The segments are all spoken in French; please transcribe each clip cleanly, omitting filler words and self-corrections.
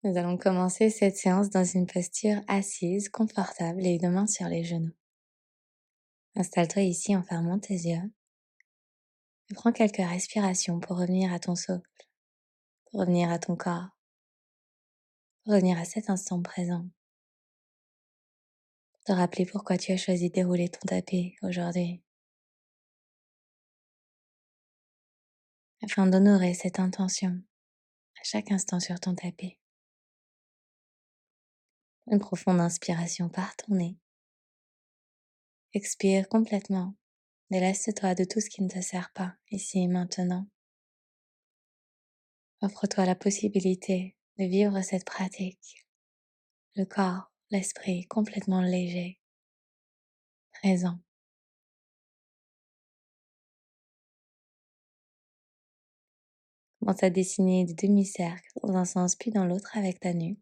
Nous allons commencer cette séance dans une posture assise, confortable, les deux mains sur les genoux. Installe-toi ici en fermant tes yeux et prends quelques respirations pour revenir à ton souffle, pour revenir à ton corps, pour revenir à cet instant présent, pour te rappeler pourquoi tu as choisi de dérouler ton tapis aujourd'hui, afin d'honorer cette intention à chaque instant sur ton tapis. Une profonde inspiration par ton nez. Expire complètement. Déleste-toi de tout ce qui ne te sert pas, ici et maintenant. Offre-toi la possibilité de vivre cette pratique, le corps, l'esprit complètement léger, présent. Commence à dessiner des demi-cercles dans un sens puis dans l'autre avec ta nuque.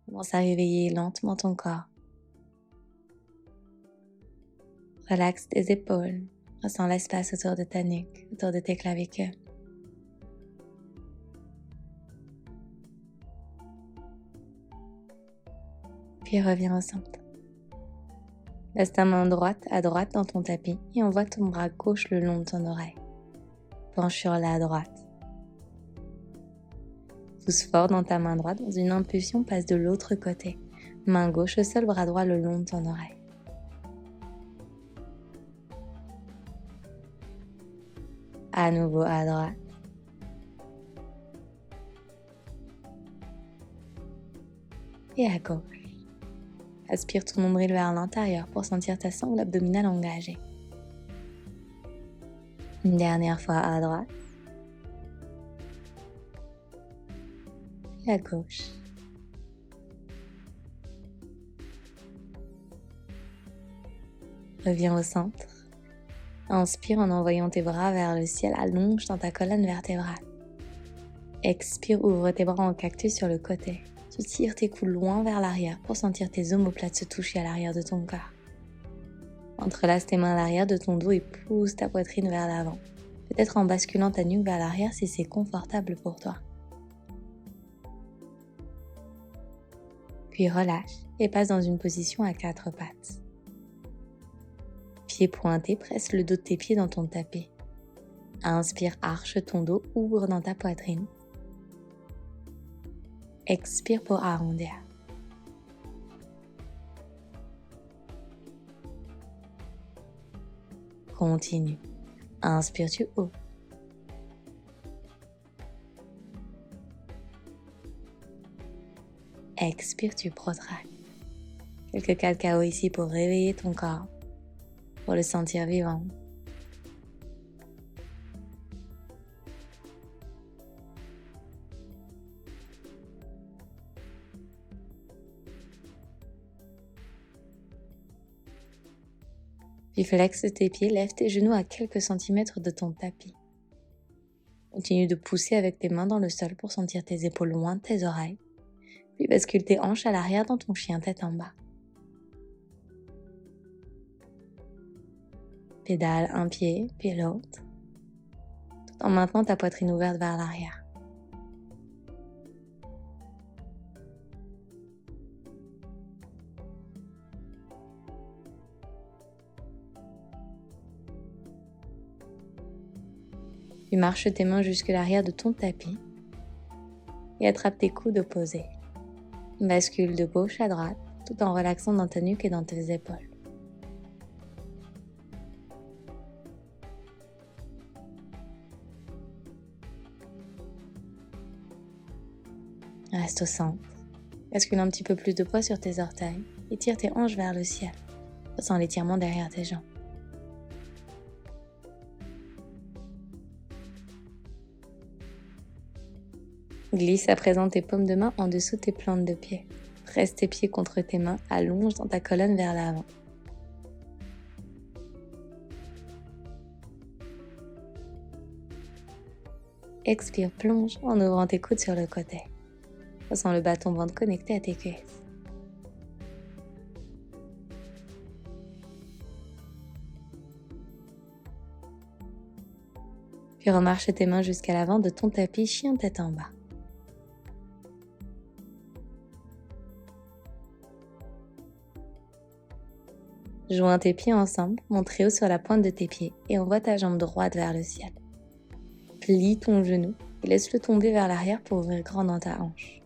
Commence à réveiller lentement ton corps. Relaxe tes épaules, ressens l'espace autour de ta nuque, autour de tes clavicules. Puis reviens au centre. Laisse ta main droite à droite dans ton tapis et envoie ton bras gauche le long de ton oreille. Penche sur la droite. Pousse fort dans ta main droite, dans une impulsion, passe de l'autre côté. Main gauche au sol, bras droit le long de ton oreille. À nouveau à droite. Et à gauche. Aspire ton nombril vers l'intérieur pour sentir ta sangle abdominale engagée. Une dernière fois à droite. Et à gauche. Reviens au centre. Inspire en envoyant tes bras vers le ciel, allonge dans ta colonne vertébrale. Expire, ouvre tes bras en cactus sur le côté. Tu tires tes coudes loin vers l'arrière pour sentir tes omoplates se toucher à l'arrière de ton corps. Entrelace tes mains à l'arrière de ton dos et pousse ta poitrine vers l'avant. Peut-être en basculant ta nuque vers l'arrière si c'est confortable pour toi. Puis relâche et passe dans une position à 4 pattes. Pieds pointés, presse le dos de tes pieds dans ton tapis. Inspire, arche ton dos, ouvre dans ta poitrine. Expire pour arrondir. Continue. Inspire, tu ouvres. Expire, tu protractes. Quelques cacao ici pour réveiller ton corps, pour le sentir vivant. Puis flexe tes pieds, lève tes genoux à quelques centimètres de ton tapis. Continue de pousser avec tes mains dans le sol pour sentir tes épaules loin de tes oreilles. Puis bascule tes hanches à l'arrière dans ton chien tête en bas. Pédale un pied, puis l'autre, tout en maintenant ta poitrine ouverte vers l'arrière. Puis marche tes mains jusque l'arrière de ton tapis et attrape tes coudes opposés. Bascule de gauche à droite, tout en relaxant dans ta nuque et dans tes épaules. Reste au centre. Bascule un petit peu plus de poids sur tes orteils et tire tes hanches vers le ciel. Ressens l'étirement derrière tes jambes. Glisse à présent tes paumes de main en dessous tes plantes de pied. Presse tes pieds contre tes mains, allonge dans ta colonne vers l'avant. Expire, plonge en ouvrant tes coudes sur le côté. Ressens le bas tombant connecté à tes cuisses. Puis remarche tes mains jusqu'à l'avant de ton tapis, chien tête en bas. Joins tes pieds ensemble, monte très haut sur la pointe de tes pieds et envoie ta jambe droite vers le ciel. Plie ton genou et laisse-le tomber vers l'arrière pour ouvrir grand dans ta hanche.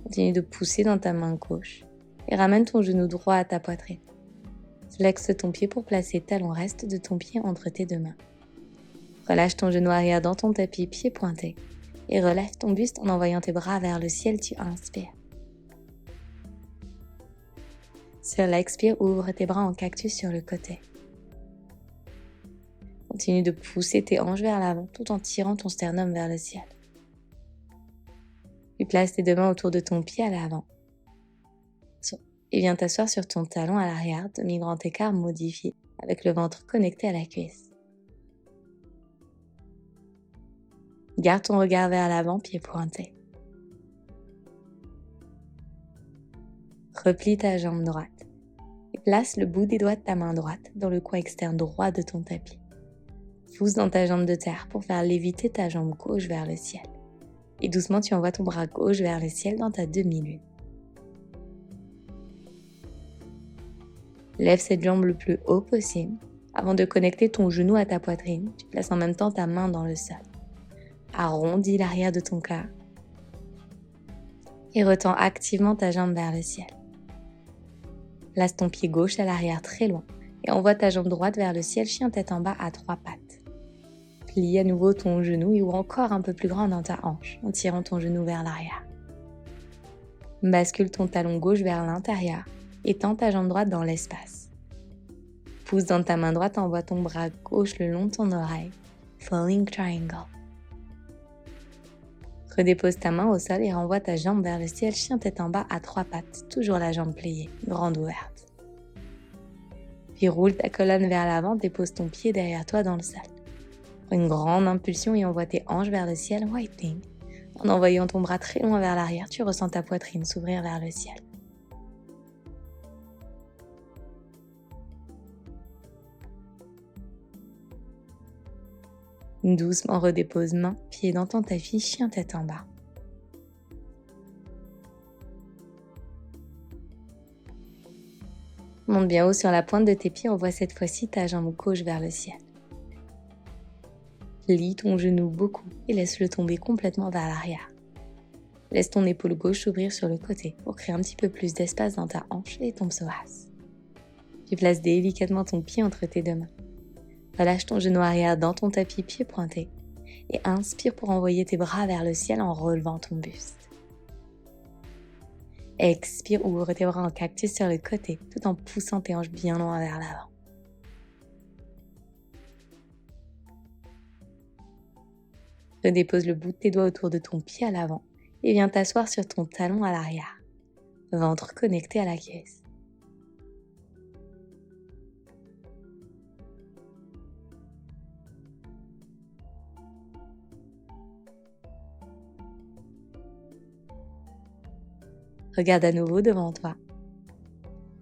Continue de pousser dans ta main gauche et ramène ton genou droit à ta poitrine. Flexe ton pied pour placer le talon reste de ton pied entre tes deux mains. Relâche ton genou arrière dans ton tapis, pied pointé, et relève ton buste en envoyant tes bras vers le ciel, tu inspires. Sur l'expire, ouvre tes bras en cactus sur le côté. Continue de pousser tes hanches vers l'avant tout en tirant ton sternum vers le ciel. Puis place tes deux mains autour de ton pied à l'avant. Et viens t'asseoir sur ton talon à l'arrière, demi-grand écart modifié, avec le ventre connecté à la cuisse. Garde ton regard vers l'avant, pied pointé. Replie ta jambe droite et place le bout des doigts de ta main droite dans le coin externe droit de ton tapis. Pousse dans ta jambe de terre pour faire léviter ta jambe gauche vers le ciel. Et doucement, tu envoies ton bras gauche vers le ciel dans ta demi-lune. Lève cette jambe le plus haut possible. Avant de connecter ton genou à ta poitrine, tu places en même temps ta main dans le sol. Arrondis l'arrière de ton corps et retends activement ta jambe vers le ciel. Place ton pied gauche à l'arrière très loin et envoie ta jambe droite vers le ciel, chien tête en bas à 3 pattes. Plie à nouveau ton genou et ouvre encore un peu plus grand dans ta hanche en tirant ton genou vers l'arrière. Bascule ton talon gauche vers l'intérieur et tends ta jambe droite dans l'espace. Pousse dans ta main droite, envoie ton bras gauche le long de ton oreille. Falling Triangle. Redépose ta main au sol et renvoie ta jambe vers le ciel, chien tête en bas à 3 pattes, toujours la jambe pliée, grande ouverte. Puis roule ta colonne vers l'avant, dépose ton pied derrière toi dans le sol. Prends une grande impulsion et envoie tes hanches vers le ciel, whiting. En envoyant ton bras très loin vers l'arrière, tu ressens ta poitrine s'ouvrir vers le ciel. Doucement redépose main, pied dans ton tapis, chien tête en bas. Monte bien haut sur la pointe de tes pieds, envoie cette fois-ci ta jambe gauche vers le ciel. Plie ton genou beaucoup et laisse-le tomber complètement vers l'arrière. Laisse ton épaule gauche s'ouvrir sur le côté pour créer un petit peu plus d'espace dans ta hanche et ton psoas. Puis place délicatement ton pied entre tes deux mains. Relâche ton genou arrière dans ton tapis, pied pointé, et inspire pour envoyer tes bras vers le ciel en relevant ton buste. Expire, ouvre tes bras en cactus sur le côté tout en poussant tes hanches bien loin vers l'avant. Redépose le bout de tes doigts autour de ton pied à l'avant et viens t'asseoir sur ton talon à l'arrière, ventre connecté à la cuisse. Regarde à nouveau devant toi.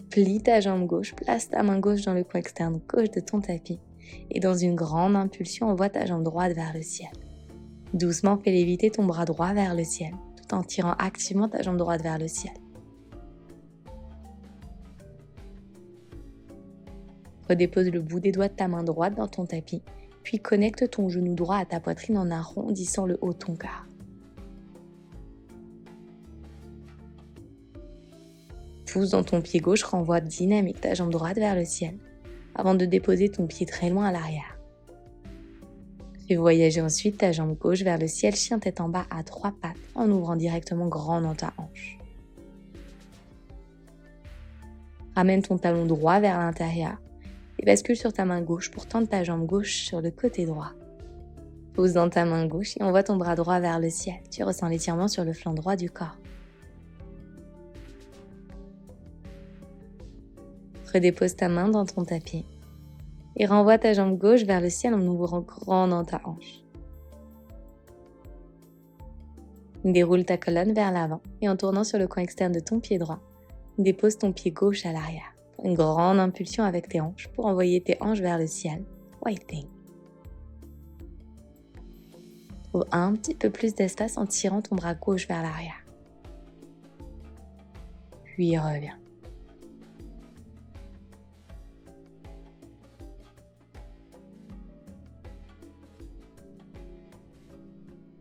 Plie ta jambe gauche, place ta main gauche dans le coin externe gauche de ton tapis et dans une grande impulsion, envoie ta jambe droite vers le ciel. Doucement, fais léviter ton bras droit vers le ciel, tout en tirant activement ta jambe droite vers le ciel. Redépose le bout des doigts de ta main droite dans ton tapis, puis connecte ton genou droit à ta poitrine en arrondissant le haut de ton corps. Pousse dans ton pied gauche, renvoie dynamique ta jambe droite vers le ciel, avant de déposer ton pied très loin à l'arrière. Fais voyager ensuite ta jambe gauche vers le ciel, chien tête en bas à 3 pattes, en ouvrant directement grand dans ta hanche. Ramène ton talon droit vers l'intérieur et bascule sur ta main gauche pour tendre ta jambe gauche sur le côté droit. Pose dans ta main gauche et envoie ton bras droit vers le ciel. Tu ressens l'étirement sur le flanc droit du corps. Redépose ta main dans ton tapis et renvoie ta jambe gauche vers le ciel en ouvrant grand dans ta hanche. Déroule ta colonne vers l'avant et en tournant sur le coin externe de ton pied droit, dépose ton pied gauche à l'arrière. Une grande impulsion avec tes hanches pour envoyer tes hanches vers le ciel. Whiting. Trouve un petit peu plus d'espace en tirant ton bras gauche vers l'arrière. puis reviens.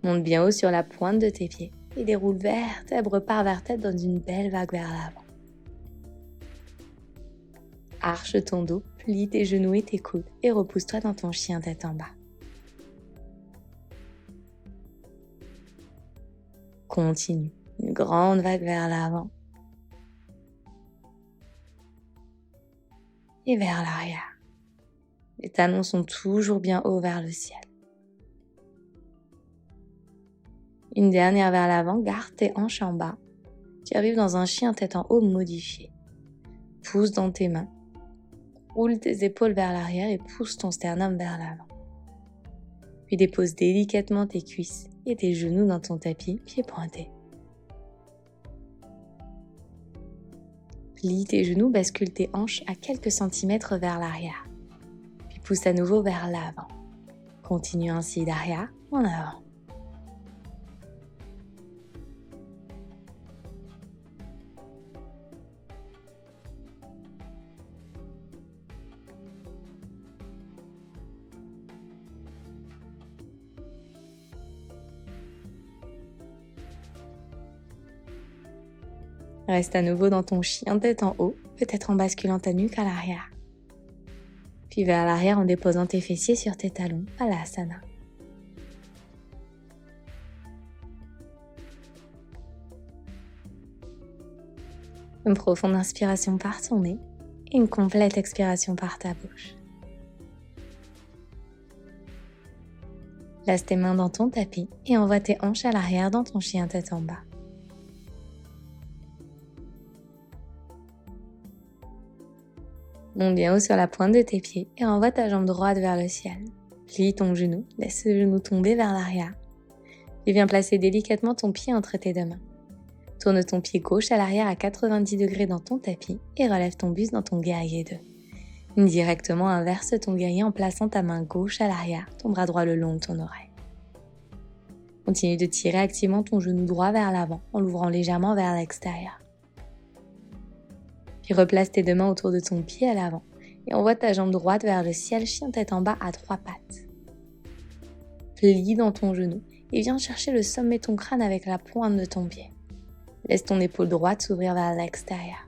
Monte bien haut sur la pointe de tes pieds et déroule vertèbre par vertèbre dans une belle vague vers l'avant. Arche ton dos, plie tes genoux et tes coudes et repousse-toi dans ton chien tête en bas. Continue, une grande vague vers l'avant et vers l'arrière. Les talons sont toujours bien hauts vers le ciel. Une dernière vers l'avant, garde tes hanches en bas. Tu arrives dans un chien tête en haut modifié. Pousse dans tes mains. Roule tes épaules vers l'arrière et pousse ton sternum vers l'avant. Puis dépose délicatement tes cuisses et tes genoux dans ton tapis, pieds pointés. Plie tes genoux, bascule tes hanches à quelques centimètres vers l'arrière. Puis pousse à nouveau vers l'avant. Continue ainsi d'arrière en avant. Reste à nouveau dans ton chien tête en haut, peut-être en basculant ta nuque à l'arrière. Puis vers l'arrière en déposant tes fessiers sur tes talons, Balasana. Une profonde inspiration par ton nez et une complète expiration par ta bouche. Laisse tes mains dans ton tapis et envoie tes hanches à l'arrière dans ton chien tête en bas. Monte bien haut sur la pointe de tes pieds et renvoie ta jambe droite vers le ciel. Plie ton genou, laisse le genou tomber vers l'arrière. Et viens placer délicatement ton pied entre tes deux mains. Tourne ton pied gauche à l'arrière à 90 degrés dans ton tapis et relève ton buste dans ton guerrier 2. Directement inverse ton guerrier en plaçant ta main gauche à l'arrière, ton bras droit le long de ton oreille. Continue de tirer activement ton genou droit vers l'avant en l'ouvrant légèrement vers l'extérieur. Puis replace tes deux mains autour de ton pied à l'avant et envoie ta jambe droite vers le ciel, chien tête en bas à 3 pattes. Plie dans ton genou et viens chercher le sommet de ton crâne avec la pointe de ton pied. Laisse ton épaule droite s'ouvrir vers l'extérieur.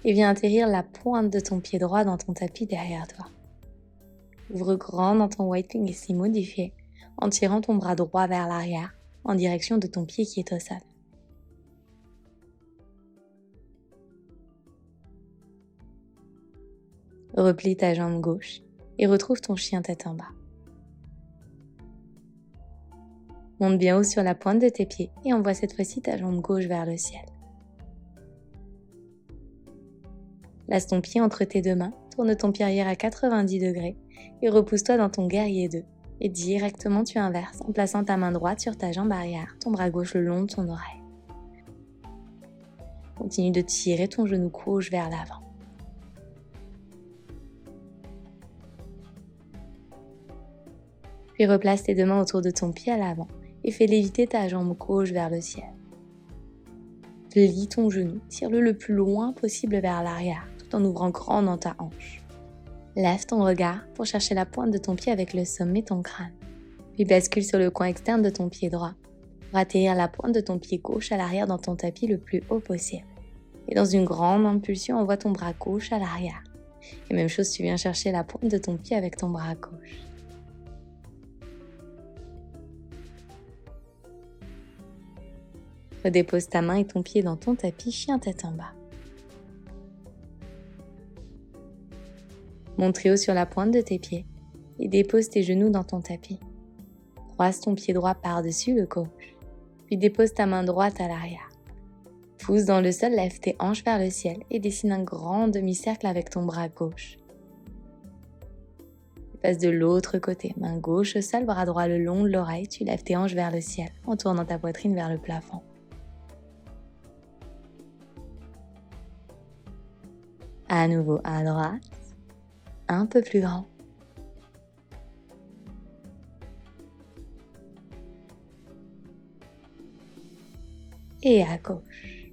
Et viens atterrir la pointe de ton pied droit dans ton tapis derrière toi. Ouvre grand dans ton white wing et s'y modifier en tirant ton bras droit vers l'arrière en direction de ton pied qui est au sol. Replie ta jambe gauche et retrouve ton chien tête en bas. Monte bien haut sur la pointe de tes pieds et envoie cette fois-ci ta jambe gauche vers le ciel. Laisse ton pied entre tes deux mains, tourne ton pied arrière à 90 degrés et repousse-toi dans ton guerrier 2. Et directement tu inverses en plaçant ta main droite sur ta jambe arrière, ton bras gauche le long de ton oreille. Continue de tirer ton genou gauche vers l'avant. Puis replace tes deux mains autour de ton pied à l'avant et fais léviter ta jambe gauche vers le ciel. Plie ton genou, tire-le le plus loin possible vers l'arrière, tout en ouvrant grand dans ta hanche. Lève ton regard pour chercher la pointe de ton pied avec le sommet de ton crâne. Puis bascule sur le coin externe de ton pied droit pour atterrir la pointe de ton pied gauche à l'arrière dans ton tapis le plus haut possible. Et dans une grande impulsion, envoie ton bras gauche à l'arrière. Et même chose, tu viens chercher la pointe de ton pied avec ton bras gauche. Redépose ta main et ton pied dans ton tapis, chien tête en bas. Monte très haut sur la pointe de tes pieds et dépose tes genoux dans ton tapis. Croise ton pied droit par-dessus le gauche, puis dépose ta main droite à l'arrière. Pousse dans le sol, lève tes hanches vers le ciel et dessine un grand demi-cercle avec ton bras gauche. Passe de l'autre côté, main gauche au sol, bras droit le long de l'oreille, tu lèves tes hanches vers le ciel en tournant ta poitrine vers le plafond. À nouveau à droite, un peu plus grand. Et à gauche.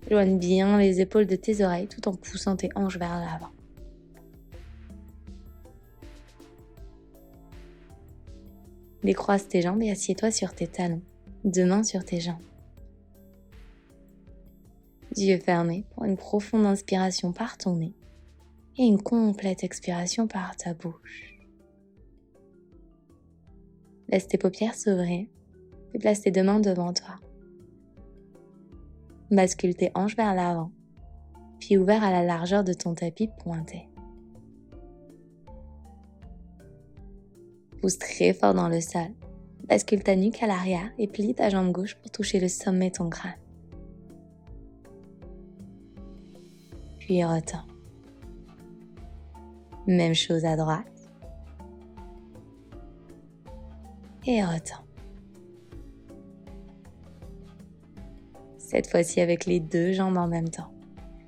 Éloigne bien les épaules de tes oreilles tout en poussant tes hanches vers l'avant. Décroise tes jambes et assieds-toi sur tes talons, 2 mains sur tes jambes. Yeux fermés pour une profonde inspiration par ton nez et une complète expiration par ta bouche. Laisse tes paupières s'ouvrir et place tes 2 mains devant toi. Bascule tes hanches vers l'avant, puis ouvert à la largeur de ton tapis pointé. Pousse très fort dans le sol. Bascule ta nuque à l'arrière et plie ta jambe gauche pour toucher le sommet de ton crâne. Puis retends. Même chose à droite. Et retends. Cette fois-ci avec les 2 jambes en même temps.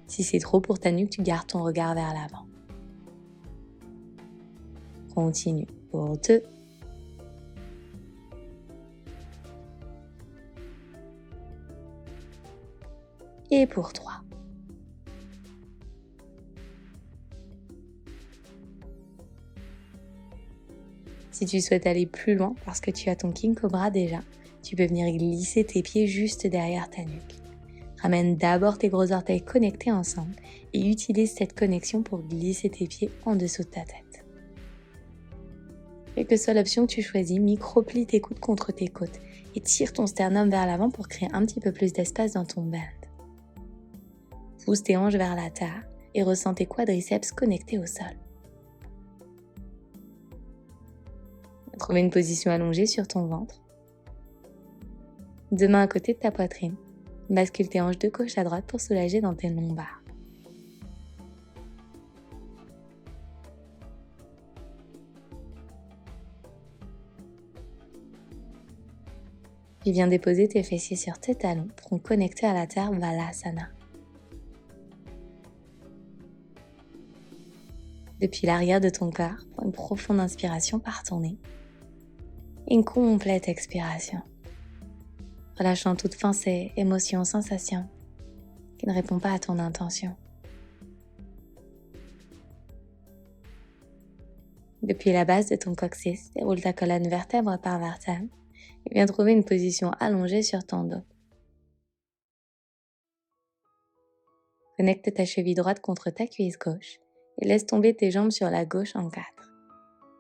Si c'est trop pour ta nuque, tu gardes ton regard vers l'avant. Continue pour 2. Et pour 3. Si tu souhaites aller plus loin parce que tu as ton King Cobra déjà, tu peux venir glisser tes pieds juste derrière ta nuque. Ramène d'abord tes gros orteils connectés ensemble et utilise cette connexion pour glisser tes pieds en dessous de ta tête. Quelle que soit l'option que tu choisis, micro-plie tes coudes contre tes côtes et tire ton sternum vers l'avant pour créer un petit peu plus d'espace dans ton bend. Pousse tes hanches vers la terre et ressens tes quadriceps connectés au sol. Trouve une position allongée sur ton ventre. 2 mains à côté de ta poitrine. Bascule tes hanches de gauche à droite pour soulager dans tes lombaires. Puis viens déposer tes fessiers sur tes talons pour connecter à la terre Valasana. Depuis l'arrière de ton corps, prends une profonde inspiration par ton nez et une complète expiration. Relâchant toute pensée, émotion, sensation qui ne répond pas à ton intention. Depuis la base de ton coccyx, déroule ta colonne vertèbre par vertèbre et viens trouver une position allongée sur ton dos. Connecte ta cheville droite contre ta cuisse gauche et laisse tomber tes jambes sur la gauche en 4.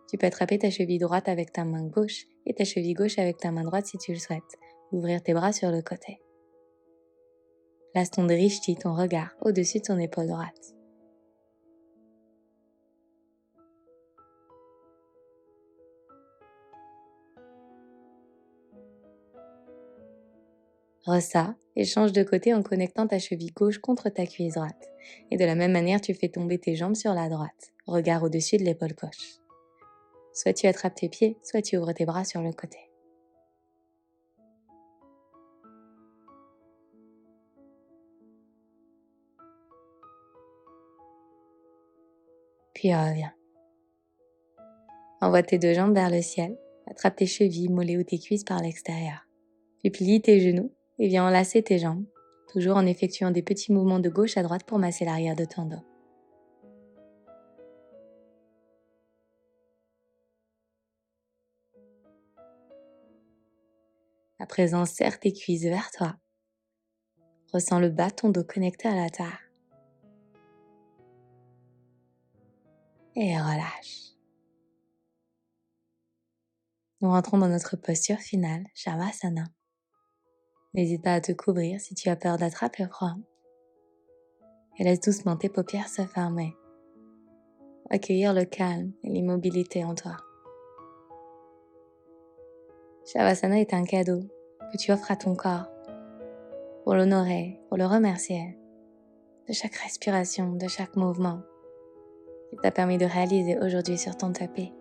Tu peux attraper ta cheville droite avec ta main gauche et ta cheville gauche avec ta main droite si tu le souhaites. Ouvrir tes bras sur le côté. Place ton drishti, ton regard, au-dessus de ton épaule droite. Ressors et change de côté en connectant ta cheville gauche contre ta cuisse droite. Et de la même manière, tu fais tomber tes jambes sur la droite. Regard au-dessus de l'épaule gauche. Soit tu attrapes tes pieds, soit tu ouvres tes bras sur le côté. Puis reviens. Envoie tes 2 jambes vers le ciel. Attrape tes chevilles, mollets ou tes cuisses par l'extérieur. Puis plie tes genoux et viens enlacer tes jambes, toujours en effectuant des petits mouvements de gauche à droite pour masser l'arrière de ton dos. À présent, serre tes cuisses vers toi. Ressens le bas de ton dos connecté à la terre. Et relâche. Nous rentrons dans notre posture finale, Shavasana. N'hésite pas à te couvrir si tu as peur d'attraper froid. Et laisse doucement tes paupières se fermer. Accueillir le calme et l'immobilité en toi. Shavasana est un cadeau que tu offres à ton corps pour l'honorer, pour le remercier de chaque respiration, de chaque mouvement qu'il t'a permis de réaliser aujourd'hui sur ton tapis.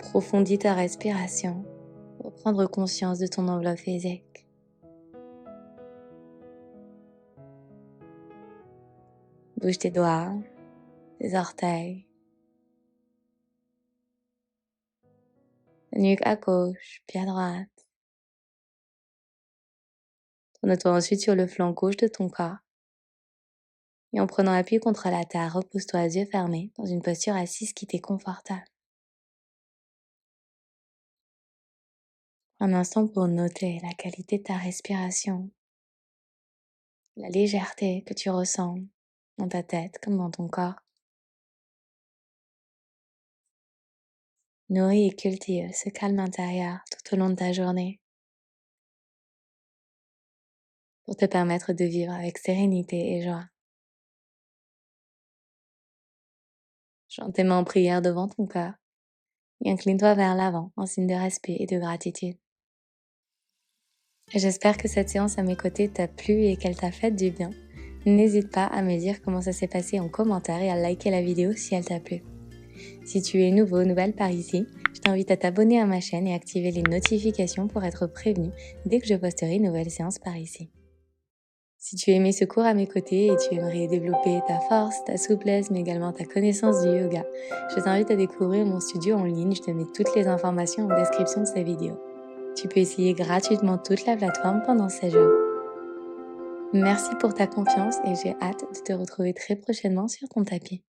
Approfondis ta respiration pour prendre conscience de ton enveloppe physique. Bouge tes doigts, tes orteils, la nuque à gauche, puis à droite. Tourne-toi ensuite sur le flanc gauche de ton corps. Et en prenant appui contre la terre, repose-toi à yeux fermés dans une posture assise qui t'est confortable. Un instant pour noter la qualité de ta respiration, la légèreté que tu ressens dans ta tête comme dans ton corps. Nourris et cultive ce calme intérieur tout au long de ta journée pour te permettre de vivre avec sérénité et joie. Joins tes mains en prière devant ton cœur et incline-toi vers l'avant en signe de respect et de gratitude. J'espère que cette séance à mes côtés t'a plu et qu'elle t'a fait du bien. N'hésite pas à me dire comment ça s'est passé en commentaire et à liker la vidéo si elle t'a plu. Si tu es nouvelle par ici, je t'invite à t'abonner à ma chaîne et activer les notifications pour être prévenu dès que je posterai une nouvelle séance par ici. Si tu as aimé ce cours à mes côtés et tu aimerais développer ta force, ta souplesse, mais également ta connaissance du yoga, je t'invite à découvrir mon studio en ligne. Je te mets toutes les informations en description de cette vidéo. Tu peux essayer gratuitement toute la plateforme pendant 7 jours. Merci pour ta confiance et j'ai hâte de te retrouver très prochainement sur ton tapis.